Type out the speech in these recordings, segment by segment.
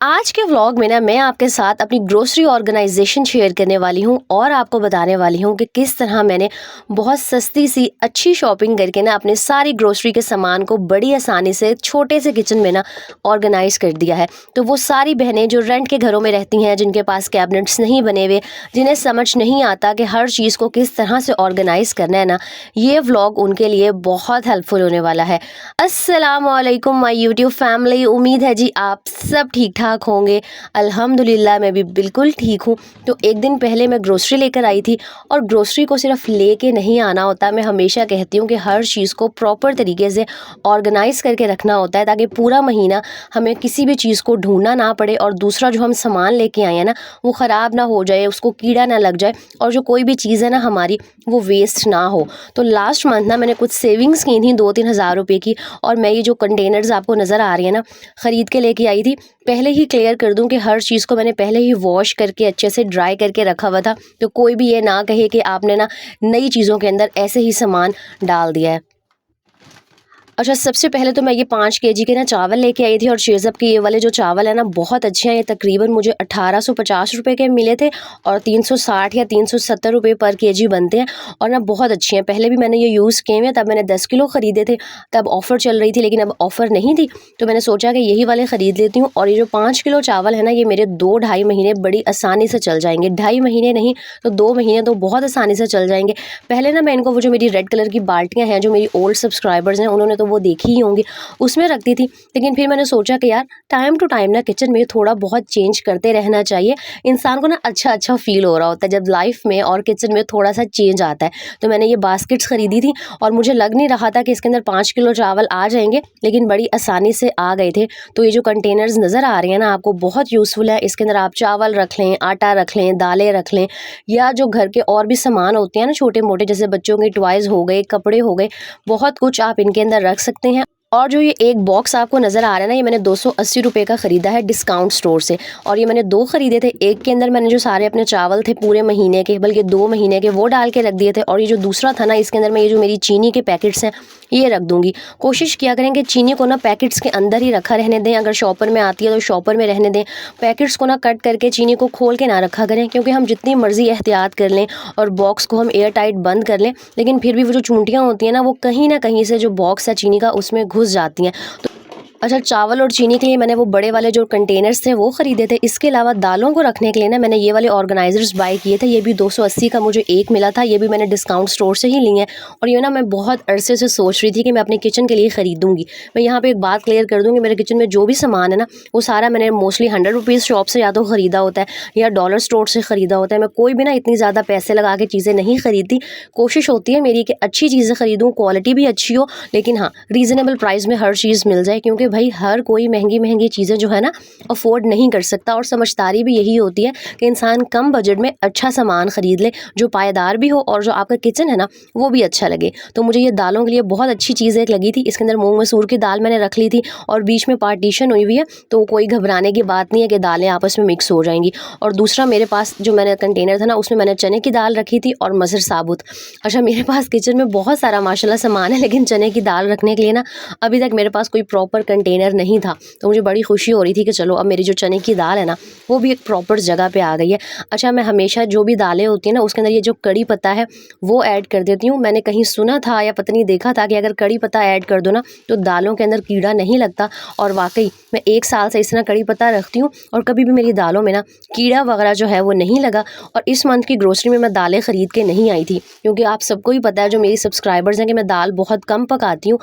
आज के व्लॉग में ना मैं आपके साथ अपनी ग्रोसरी ऑर्गेनाइजेशन शेयर करने वाली हूँ और आपको बताने वाली हूँ कि किस तरह मैंने बहुत सस्ती सी अच्छी शॉपिंग करके ना अपने सारी ग्रोसरी के सामान को बड़ी आसानी से छोटे से किचन में ना ऑर्गेनाइज कर दिया है। तो वो सारी बहनें जो रेंट के घरों में रहती हैं, जिनके पास कैबिनेट्स नहीं बने हुए, जिन्हें समझ नहीं आता कि हर चीज़ को किस तरह से ऑर्गेनाइज करना है ना, ये व्लॉग उनके लिए बहुत हेल्पफुल होने वाला है। अस्सलाम वालेकुम माय यूट्यूब फैमिली, उम्मीद है जी आप सब ठीक ठाक होंगे। अल्हम्दुलिल्लाह मैं भी बिल्कुल ठीक हूँ। तो एक दिन पहले मैं ग्रोसरी लेकर आई थी और ग्रोसरी को सिर्फ लेके नहीं आना होता, मैं हमेशा कहती हूँ कि हर चीज़ को प्रॉपर तरीके से ऑर्गेनाइज करके रखना होता है ताकि पूरा महीना हमें किसी भी चीज़ को ढूंढना ना पड़े और दूसरा जो हम सामान लेके आए हैं ना वो ख़राब ना हो जाए, उसको कीड़ा ना लग जाए और जो कोई भी चीज़ है ना हमारी वो वेस्ट ना हो। तो लास्ट मंथ ना मैंने कुछ सेविंग्स की थी 2-3 हज़ार रुपये की, और मैं ये जो कंटेनर्स आपको नज़र आ रही है ना ख़रीद के लेके आई थी। पहले ही क्लियर कर दूं कि हर चीज़ को मैंने पहले ही वॉश करके अच्छे से ड्राई करके रखा हुआ था, तो कोई भी ये ना कहे कि आपने ना नई चीज़ों के अंदर ऐसे ही सामान डाल दिया है। अच्छा, सबसे पहले तो मैं ये 5 केजी के ना चावल लेके आई थी और शेज़अप के ये वाले जो चावल है ना बहुत अच्छे हैं। ये तकरीबन मुझे 1850 रुपये के मिले थे और 360 या 370 रुपये पर केजी बनते हैं और ना बहुत अच्छे हैं। पहले भी मैंने ये यूज़ किए हुए हैं, तब मैंने 10 किलो ख़रीदे थे, तब ऑफ़र चल रही थी, लेकिन अब ऑफ़र नहीं थी तो मैंने सोचा कि यही वाले ख़रीद लेती हूँ। और ये जो 5 किलो चावल है ना ये मेरे 2-2.5 महीने बड़ी आसानी से चल जाएंगे। 2.5 महीने नहीं तो 2 महीने तो बहुत आसानी से चल जाएंगे। पहले ना मैं इनको वो जो मेरी रेड कलर की बाल्टियाँ हैं, जो मेरी ओल्ड सब्सक्राइबर्स हैं उन्होंने तो वो देखी ही होंगी, उसमें रखती थी। लेकिन फिर मैंने सोचा कि यार टाइम टू टाइम ना किचन में थोड़ा बहुत चेंज करते रहना चाहिए। इंसान को ना अच्छा अच्छा फील हो रहा होता है जब लाइफ में और किचन में थोड़ा सा चेंज आता है। तो मैंने ये बास्केट्स ख़रीदी थी और मुझे लग नहीं रहा था कि इसके अंदर 5 किलो चावल आ जाएंगे, लेकिन बड़ी आसानी से आ गए थे। तो ये जो कंटेनर्स नज़र आ रहे हैं ना आपको बहुत यूज़फुल है। इसके अंदर आप चावल रख लें, आटा रख लें, दालें रख लें, या जो घर के और भी सामान होते हैं ना छोटे मोटे, जैसे बच्चों के टॉयज़ हो गए, कपड़े हो गए, बहुत कुछ आप इनके अंदर रख सकते हैं। और जो ये एक बॉक्स आपको नज़र आ रहा है ना ये मैंने 280 रुपये का ख़रीदा है डिस्काउंट स्टोर से, और ये मैंने 2 ख़रीदे थे। एक के अंदर मैंने जो सारे अपने चावल थे पूरे महीने के, बल्कि 2 महीने के, वो डाल के रख दिए थे। और ये जो दूसरा था ना इसके अंदर मैं ये जो मेरी चीनी के पैकेट्स हैं ये रख दूँगी। कोशिश किया करें कि चीनी को ना पैकेट्स के अंदर ही रखा रहने दें। अगर शॉपर में आती है तो शॉपर में रहने दें। पैकेट्स को ना कट करके चीनी को खोल के ना रखा करें, क्योंकि हम जितनी मर्ज़ी एहतियात कर लें और बॉक्स को हम एयर टाइट बंद कर लें, लेकिन फिर भी वो जो चूंटियाँ होती हैं ना वो कहीं ना कहीं से जो बॉक्स है चीनी का उसमें घुस जाती हैं। अच्छा, चावल और चीनी के लिए मैंने वो बड़े वाले जो कंटेनर्स थे वो ख़रीदे थे। इसके अलावा दालों को रखने के लिए ना मैंने ये वाले ऑर्गेनाइजर्स बाय किए थे। ये भी 280 का मुझे एक मिला था, ये भी मैंने डिस्काउंट स्टोर से ही लिए हैं। और ये ना मैं बहुत अरसे से सोच रही थी कि मैं अपने किचन के लिए ख़रीदूँगी। मैं यहाँ पे एक बात क्लियर कर दूँ कि मेरे किचन में जो भी सामान है ना वो सारा मैंने मोस्टली 100 रुपीज़ शॉप से या तो ख़रीदा होता है या डॉलर स्टोर से ख़रीदा होता है। मैं कोई भी ना इतनी ज़्यादा पैसे लगा के चीज़ें नहीं ख़रीदती। कोशिश होती है मेरी कि अच्छी चीज़ें ख़रीदूँ, क्वालिटी भी अच्छी हो, लेकिन हाँ रीज़नेबल प्राइस में हर चीज़ मिल जाए, क्योंकि भाई हर कोई महंगी चीज़ें जो है ना अफोर्ड नहीं कर सकता। और समझदारी भी यही होती है कि इंसान कम बजट में अच्छा सामान ख़रीद ले जो पायेदार भी हो और जो आपका किचन है ना वो भी अच्छा लगे। तो मुझे ये दालों के लिए बहुत अच्छी चीज़ एक लगी थी। इसके अंदर मूंग मसूर की दाल मैंने रख ली थी और बीच में पार्टीशन हुई हुई है, तो कोई घबराने की बात नहीं है कि दालें आपस में मिक्स हो जाएंगी। और दूसरा मेरे पास जो मैंने कंटेनर था ना उसमें मैंने चने की दाल रखी थी और मसर साबुत। अच्छा, मेरे पास किचन में बहुत सारा माशाल्लाह सामान है, लेकिन चने की दाल रखने के लिए ना अभी तक मेरे पास कोई प्रॉपर कंटेनर नहीं था। तो मुझे बड़ी खुशी हो रही थी कि चलो अब मेरी जो चने की दाल है ना वो भी एक प्रॉपर जगह पे आ गई है। अच्छा, मैं हमेशा जो भी दालें होती हैं ना उसके अंदर ये जो कड़ी पत्ता है वो ऐड कर देती हूँ। मैंने कहीं सुना था या पता नहीं देखा था कि अगर कड़ी पत्ता ऐड कर दो ना तो दालों के अंदर कीड़ा नहीं लगता, और वाकई मैं 1 साल से इस तरह कड़ी पत्ता रखती हूँ और कभी भी मेरी दालों में ना कीड़ा वगैरह जो है वो नहीं लगा। और इस मंथ की ग्रोसरी में मैं दालें ख़रीद के नहीं आई थी, क्योंकि आप सबको ही पता है जो मेरी सब्सक्राइबर्स हैं कि मैं दाल बहुत कम पकाती हूँ।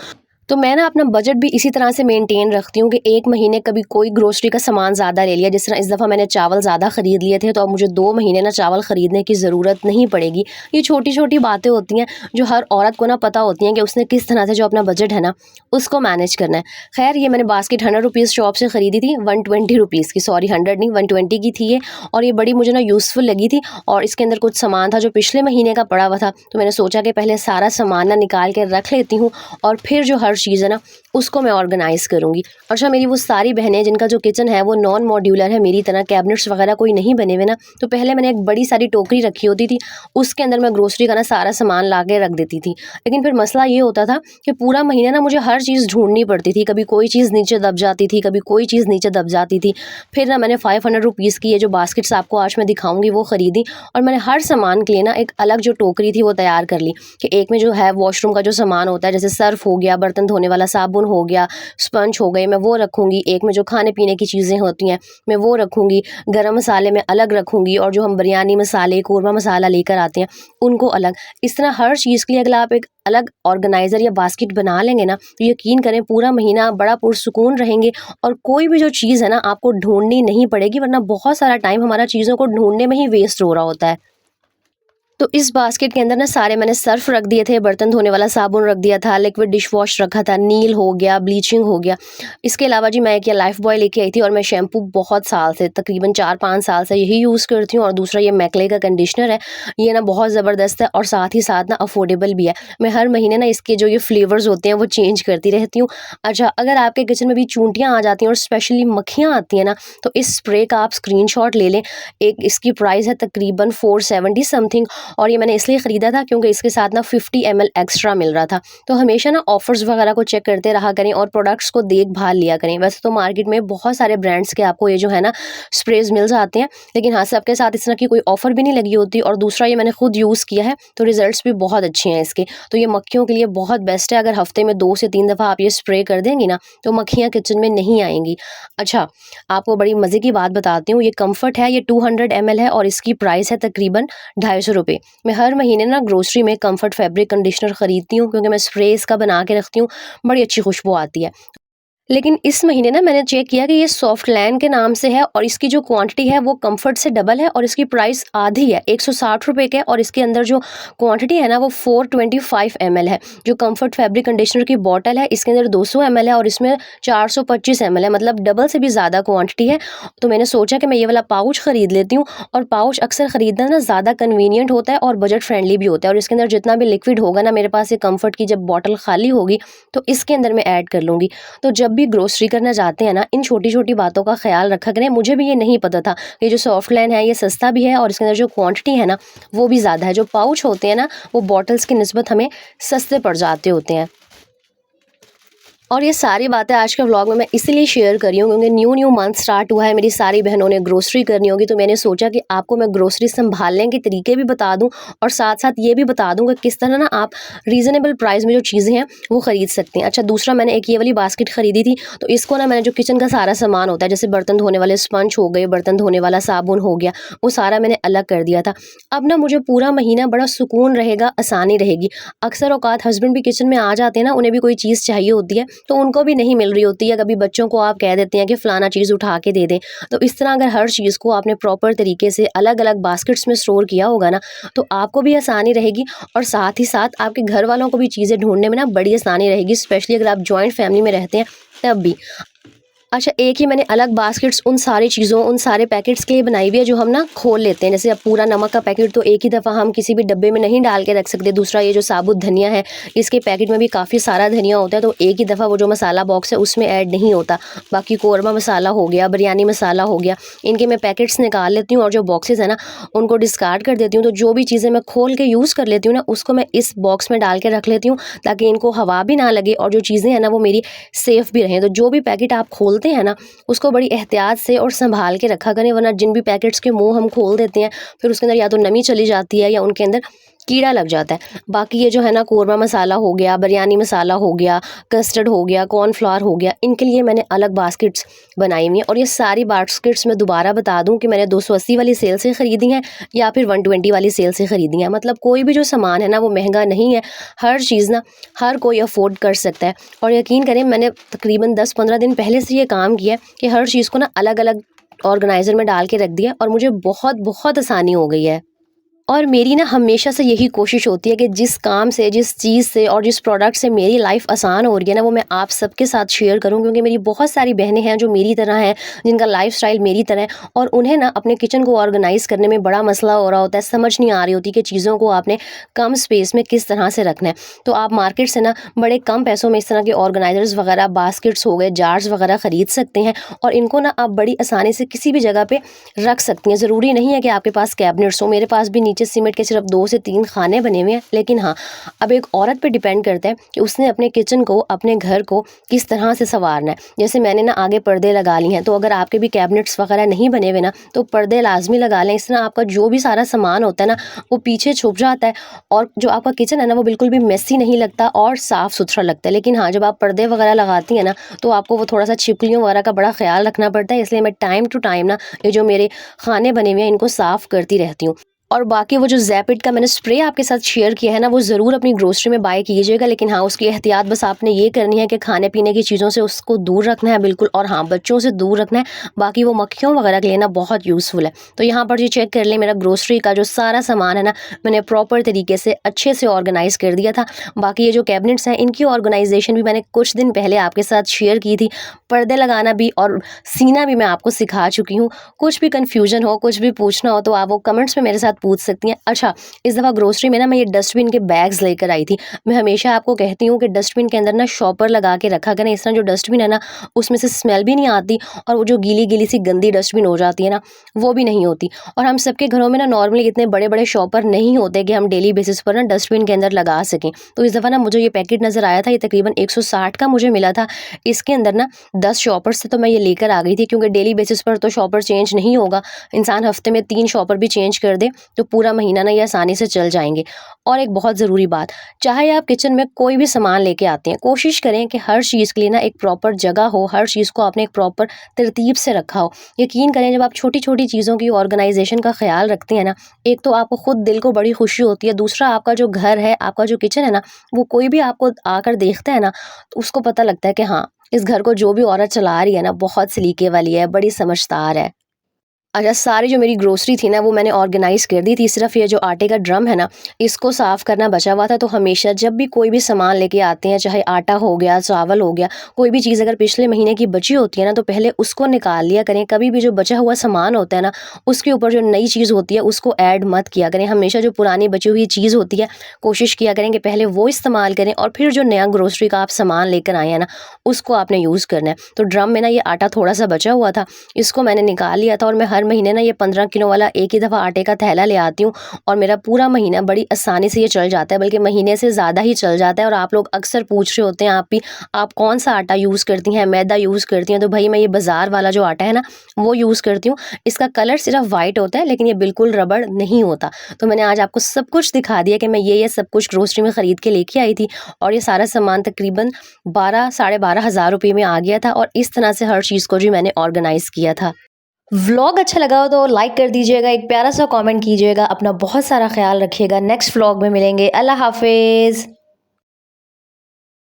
तो मैं ना अपना बजट भी इसी तरह से मेंटेन रखती हूँ कि एक महीने कभी कोई ग्रोसरी का सामान ज़्यादा ले लिया, जिस तरह इस दफ़ा मैंने चावल ज़्यादा ख़रीद लिए थे तो अब मुझे 2 महीने ना चावल ख़रीदने की ज़रूरत नहीं पड़ेगी। ये छोटी छोटी बातें होती हैं जो हर औरत को ना पता होती हैं कि उसने किस तरह से जो अपना बजट है ना उसको मैनेज करना है। खैर, ये मैंने बास्केट 100 रुपीज़ शॉप से ख़रीदी थी, 120 रुपीज़ की, सॉरी 100 नहीं 120 की थी ये, और ये बड़ी मुझे ना यूज़फुल लगी थी। और इसके अंदर कुछ सामान था जो पिछले महीने का पड़ा हुआ था, तो मैंने सोचा कि पहले सारा सामान ना निकाल के रख लेती हूँ और फिर जो हर चीज़ है ना उसको मैं ऑर्गेनाइज़ करूँगी। अच्छा, मेरी वो सारी बहनें जिनका जो किचन है वो नॉन मॉड्यूलर है, मेरी तरह कैबिनेट्स वगैरह कोई नहीं बने हुए ना, तो पहले मैंने एक बड़ी सारी टोकरी रखी होती थी, उसके अंदर मैं ग्रोसरी का ना सारा सामान ला के रख देती थी। लेकिन फिर मसला ये होता था कि पूरा महीना ना मुझे हर चीज़ ढूँढनी पड़ती थी, कभी कोई चीज़ नीचे दब जाती थी, कभी कोई चीज़ नीचे दब जाती थी। फिर ना मैंने 500 रुपीज़ की ये जो बास्केट्स आपको आज मैं दिखाऊँगी वो ख़रीदी, और मैंने हर सामान के लिए ना एक अलग जो टोकरी थी वो तैयार कर ली कि एक में जो है वॉशरूम का जो सामान होता है, जैसे सर्फ़ हो गया, बर्तन धोने वाला साबुन हो गया, स्पंज हो गए, मैं वो रखूँगी। एक में जो खाने-पीने की चीज़ें होती हैं, मैं वो रखूँगी। गरम मसाले मैं अलग रखूँगी, और जो हम बिरयानी मसाले, कोरमा मसाला लेकर आते हैं, उनको अलग। इस तरह हर चीज़ के लिए अगर आप एक अलग ऑर्गेनाइज़र या बास्केट बना लेंगे ना, तो यकीन करें पूरा महीना आप बड़ा पुरसुकून रहेंगे, और कोई भी जो चीज़ है ना आपको ढूँढनी नहीं पड़ेगी, वरना बहुत सारा टाइम हमारा चीज़ों को ढूँढने में ही वेस्ट हो रहा होता है। तो इस बास्केट के अंदर ना सारे मैंने सर्फ रख दिए थे, बर्तन धोने वाला साबुन रख दिया था, लिक्विड डिश वॉश रखा था, नील हो गया, ब्लीचिंग हो गया। इसके अलावा जी मैं एक ये लाइफ बॉय लेके आई थी, और मैं शैम्पू बहुत साल से, तकरीबन 4-5 साल से यही यूज़ करती हूँ, और दूसरा ये मैकले का कंडीशनर है। ये ना बहुत ज़बरदस्त है, और साथ ही साथ ना अफोर्डेबल भी है। मैं हर महीने ना इसके जो ये फ्लेवर्स होते हैं वो चेंज करती रहती हूँ। अच्छा, अगर आपके किचन में भी चूंटियाँ आ जाती हैं और स्पेशली मक्खियाँ आती हैं ना, तो इस स्प्रे का आप स्क्रीनशॉट ले लें। एक इसकी प्राइस है तकरीबन 470 समथिंग, और ये मैंने इसलिए ख़रीदा था क्योंकि इसके साथ ना 50 ml एक्स्ट्रा मिल रहा था। तो हमेशा ना ऑफ़र्स वगैरह को चेक करते रहा करें, और प्रोडक्ट्स को देखभाल लिया करें। वैसे तो मार्केट में बहुत सारे ब्रांड्स के आपको ये जो है ना स्प्रेज़ मिल जाते हैं, लेकिन हाँ, सबके साथ इस तरह की कोई ऑफ़र भी नहीं लगी होती। और दूसरा ये मैंने खुद यूज़ किया है, तो रिज़ल्ट्स भी बहुत अच्छे हैं इसके। तो ये मक्खियों के लिए बहुत बेस्ट है। अगर हफ़्ते में 2 से 3 दफ़ा आप ये स्प्रे कर देंगी ना, तो मक्खियाँ किचन में नहीं आएँगी। अच्छा, आपको बड़ी मज़े की बात बताती हूँ, ये कम्फ़र्ट है, ये 200 ml है, और इसकी प्राइस है तकरीबन ₹250। मैं हर महीने ना ग्रोसरी में कम्फर्ट फैब्रिक कंडीशनर खरीदती हूँ, क्योंकि मैं स्प्रे इसका बना के रखती हूँ, बड़ी अच्छी खुशबू आती है। लेकिन इस महीने ना मैंने चेक किया कि ये सॉफ्टलैंड के नाम से है, और इसकी जो क्वांटिटी है वो कम्फर्ट से डबल है, और इसकी प्राइस आधी है, ₹160 के, और इसके अंदर जो क्वांटिटी है ना वो 425 ml है। जो कम्फर्ट फैब्रिक कंडीशनर की बॉटल है, इसके अंदर 200 ml है, और इसमें 425 ml है, मतलब डबल से भी ज़्यादा क्वांटिटी है। तो मैंने सोचा कि मैं ये वाला पाउच ख़रीद लेती हूँ, और पाउच अक्सर ख़रीदना ना ज़्यादा कन्वीनियंट होता है और बजट फ्रेंडली भी होता है। और इसके अंदर जितना भी लिक्विड होगा ना, मेरे पास ये कम्फर्ट की जब बॉटल खाली होगी तो इसके अंदर मैं ऐड कर लूँगी। तो जब भी ग्रोसरी करना जाते हैं ना, इन छोटी-छोटी बातों का ख़्याल रखा करें। मुझे भी ये नहीं पता था, ये जो सॉफ्टलाइन है ये सस्ता भी है, और इसके अंदर जो क्वांटिटी है ना वो भी ज़्यादा है। जो पाउच होते हैं ना वो बॉटल्स की निस्बत हमें सस्ते पड़ जाते होते हैं। और ये सारी बातें आज के व्लॉग में मैं इसीलिए शेयर कर रही हूँ क्योंकि न्यू मंथ स्टार्ट हुआ है, मेरी सारी बहनों ने ग्रोसरी करनी होगी, तो मैंने सोचा कि आपको मैं ग्रोसरी संभालने के तरीके भी बता दूँ, और साथ साथ ये भी बता दूँ कि किस तरह ना आप रीज़नेबल प्राइस में जो चीज़ें हैं वो ख़रीद सकते हैं। अच्छा, दूसरा मैंने एक ये वाली बास्केट ख़रीदी थी, तो इसको ना मैंने जो किचन का सारा सामान होता है, जैसे बर्तन धोने वाले स्पंज हो गए, बर्तन धोने वाला साबुन हो गया, वो सारा मैंने अलग कर दिया था। अब ना मुझे पूरा महीना बड़ा सुकून रहेगा, आसानी रहेगी। अक्सर औकात हस्बैंड भी किचन में आ जाते हैं ना, उन्हें भी कोई चीज़ चाहिए होती है तो उनको भी नहीं मिल रही होती है। कभी बच्चों को आप कह देते हैं कि फ़लाना चीज़ उठा के दे दें। तो इस तरह अगर हर चीज़ को आपने प्रॉपर तरीके से अलग-अलग बास्केट्स में स्टोर किया होगा ना, तो आपको भी आसानी रहेगी, और साथ ही साथ आपके घर वालों को भी चीज़ें ढूँढने में ना बड़ी आसानी रहेगी, स्पेशली अगर आप जॉइंट फैमिली में रहते हैं तब भी। अच्छा, एक ही मैंने अलग बास्केट्स उन सारी चीज़ों, उन सारे पैकेट्स के लिए बनाई हुई है जो हम ना खोल लेते हैं। जैसे अब पूरा नमक का पैकेट तो एक ही दफ़ा हम किसी भी डब्बे में नहीं डाल के रख सकते। दूसरा ये जो साबुत धनिया है, इसके पैकेट में भी काफ़ी सारा धनिया होता है, तो एक ही दफ़ा वो जो मसाला बॉक्स है उसमें ऐड नहीं होता। बाकी कोरमा मसाला हो गया, बिरयानी मसाला हो गया, इनके मैं पैकेट्स निकाल लेती हूँ, और जो बॉक्सेस है ना उनको डिस्कार्ड कर देती हूँ। तो जो भी चीज़ें मैं खोल के यूज़ कर लेती हूँ ना, उसको मैं इस बॉक्स में डाल के रख लेती हूँ, ताकि इनको हवा भी ना लगे, और जो चीज़ें हैं ना वो मेरी सेफ़ भी रहें। तो जो भी पैकेट आप खोलते हैं ना, उसको बड़ी एहतियात से और संभाल के रखा करें, वरना जिन भी पैकेट्स के मुंह हम खोल देते हैं, फिर उसके अंदर या तो नमी चली जाती है या उनके अंदर कीड़ा लग जाता है। बाकी ये जो है ना कोरमा मसाला हो गया, बिरयानी मसाला हो गया, कस्टर्ड हो गया, कॉर्नफ्लावर हो गया, इनके लिए मैंने अलग बास्केट्स बनाई हुई हैं। और ये सारी बास्केट्स मैं दोबारा बता दूं कि मैंने 280 वाली सेल से ख़रीदी हैं या फिर 120 वाली सेल से ख़रीदी हैं। मतलब कोई भी जो सामान है ना वो महंगा नहीं है, हर चीज़ ना हर कोई अफोर्ड कर सकता है। और यकीन करें, मैंने तकरीबन 10-15 दिन पहले से ये काम किया है कि हर चीज़ को ना अलग अलग ऑर्गेनाइज़र में डाल के रख दिया, और मुझे बहुत बहुत आसानी हो गई है। और मेरी ना हमेशा से यही कोशिश होती है कि जिस काम से, जिस चीज़ से और जिस प्रोडक्ट से मेरी लाइफ आसान हो रही है ना, वो मैं आप सबके साथ शेयर करूँ, क्योंकि मेरी बहुत सारी बहनें हैं जो मेरी तरह हैं, जिनका लाइफ़स्टाइल मेरी तरह है, और उन्हें ना अपने किचन को ऑर्गेनाइज़ करने में बड़ा मसला हो रहा होता है, समझ नहीं आ रही होती कि चीज़ों को आपने कम स्पेस में किस तरह से रखना है। तो आप मार्केट से ना बड़े कम पैसों में इस तरह के ऑर्गेनाइज़र्स वगैरह, बास्केट्स हो गए, जार्स वगैरह ख़रीद सकते हैं, और इनको ना आप बड़ी आसानी से किसी भी जगह पे रख सकती हैं। ज़रूरी नहीं है कि आपके पास कैबिनेट्स हो, मेरे पास भी नीचे सीमेंट के सिर्फ 2 से 3 खाने बने हुए हैं। लेकिन हाँ, अब एक औरत पे डिपेंड करता है कि उसने अपने किचन को, अपने घर को किस तरह से सँवारना है। जैसे मैंने ना आगे पर्दे लगा लिए हैं, तो अगर आपके भी कैबिनेट्स वगैरह नहीं बने हुए ना, तो पर्दे लाज़मी लगा लें। इस तरह आपका जो भी सारा सामान होता है ना, वो पीछे छुप जाता है, और जो आपका किचन है ना, वो बिल्कुल भी मेसी नहीं लगता और साफ़-सुथरा लगता है। लेकिन हाँ, जब आप पर्दे वगैरह लगाती हैं ना, तो आपको वो थोड़ा-सा छिपकलियों वगैरह का बड़ा ख़्याल रखना पड़ता है। इसलिए मैं टाइम टू टाइम ना ये जो मेरे खाने बने हुए हैं, इनको साफ़ करती रहती हूँ। और बाकी वो जो ज़ैपिड का मैंने स्प्रे आपके साथ शेयर किया है ना, वो ज़रूर अपनी ग्रोसरी में बाय कीजिएगा। लेकिन हाँ, उसकी एहतियात बस आपने ये करनी है कि खाने-पीने की चीज़ों से उसको दूर रखना है बिल्कुल, और हाँ, बच्चों से दूर रखना है। बाकी वो मक्खियों वगैरह के लिए ना बहुत यूज़फुल है। तो यहाँ पर जी चेक कर लें, मेरा ग्रोसरी का जो सारा सामान है ना, मैंने प्रॉपर तरीके से अच्छे से ऑर्गेनाइज़ कर दिया था। बाकी ये जो कैबिनेट्स हैं, इनकी ऑर्गेनाइज़ेशन भी मैंने कुछ दिन पहले आपके साथ शेयर की थी। पर्दे लगाना भी और सीना भी मैं आपको सिखा चुकी हूँ। कुछ भी कन्फ्यूज़न हो, कुछ भी पूछना हो, तो आप वो कमेंट्स में मेरे साथ पूछ सकती हैं। अच्छा, इस दफ़ा ग्रोसरी में ना मैं ये डस्टबिन के बैग्स लेकर आई थी। मैं हमेशा आपको कहती हूँ कि डस्टबिन के अंदर ना शॉपर लगा के रखा करें। इस तरह जो डस्टबिन है ना, उसमें से स्मेल भी नहीं आती, और वो जो गीली-गीली सी गंदी डस्टबिन हो जाती है ना, वो भी नहीं होती। और हम सबके घरों में ना नॉर्मली इतने बड़े-बड़े शॉपर नहीं होते कि हम डेली बेसिस पर ना डस्टबिन के अंदर लगा सकें। तो इस दफ़ा ना मुझे ये पैकेट नज़र आया था, ये तकरीबन 160 का मुझे मिला था। इसके अंदर ना 10 शॉपर्स थे, तो मैं ये लेकर आ गई थी, क्योंकि डेली बेसिस पर तो शॉपर चेंज नहीं होगा। इंसान हफ्ते में 3 शॉपर भी चेंज कर दे, तो पूरा महीना ना ये आसानी से चल जाएँगे। और एक बहुत ज़रूरी बात, चाहे आप किचन में कोई भी सामान लेके आते हैं, कोशिश करें कि हर चीज़ के लिए ना एक प्रॉपर जगह हो, हर चीज़ को आपने एक प्रॉपर तरतीब से रखा हो। यकीन करें, जब आप छोटी-छोटी चीज़ों की ऑर्गेनाइज़ेशन का ख़्याल रखते हैं ना, एक तो आपको खुद दिल को बड़ी खुशी होती है, दूसरा आपका जो घर है, आपका जो किचन है ना, वो कोई भी आपको आकर देखता है ना, तो उसको पता लगता है कि हाँ, इस घर को जो भी औरत चला रही है ना, बहुत सलीके वाली है, बड़ी समझदार है। अच्छा, सारी जो मेरी ग्रोसरी थी ना, वो मैंने ऑर्गेनाइज़ कर दी थी। सिर्फ़ ये जो आटे का ड्रम है ना, इसको साफ़ करना बचा हुआ था। तो हमेशा जब भी कोई भी सामान लेके आते हैं, चाहे आटा हो गया, चावल हो गया, कोई भी चीज़ अगर पिछले महीने की बची होती है ना, तो पहले उसको निकाल लिया करें। कभी भी जो बचा हुआ सामान होता है ना, उसके ऊपर जो नई चीज़ होती है, उसको ऐड मत किया करें। हमेशा जो पुरानी बची हुई चीज़ होती है, कोशिश किया करें कि पहले वो इस्तेमाल करें, और फिर जो नया ग्रोसरी का आप सामान लेकर आए हैं ना, उसको आपने यूज़ करना है। तो ड्रम में ना ये आटा थोड़ा-सा बचा हुआ था, इसको मैंने निकाल लिया था, और मैं हर महीने ना ये 15 किलो वाला एक ही दफ़ा आटे का थैला ले आती हूँ, और मेरा पूरा महीना बड़ी आसानी से ये चल जाता है, बल्कि महीने से ज़्यादा ही चल जाता है। और आप लोग अक्सर पूछ रहे होते हैं, आप भी, आप कौन-सा आटा यूज़ करती हैं, मैदा यूज़ करती हैं? तो भई मैं ये बाज़ार वाला जो आटा है ना, वो यूज़ करती हूँ। इसका कलर सिर्फ़ वाइट होता है, लेकिन ये बिल्कुल रबड़ नहीं होता। तो मैंने आज आपको सब कुछ दिखा दिया कि मैं ये सब कुछ ग्रोसरी में ख़रीद के लेके आई थी, और ये सारा सामान तकरीबन 12 साढ़े 12 हज़ार रुपए में आ गया था, और इस तरह से हर चीज़ को जी मैंने ऑर्गेनाइज़ किया था। व्लॉग अच्छा लगा हो तो लाइक कर दीजिएगा, एक प्यारा सा कमेंट कीजिएगा, अपना बहुत सारा ख्याल रखिएगा। नेक्स्ट व्लॉग में मिलेंगे। अल्लाह हाफ़िज़।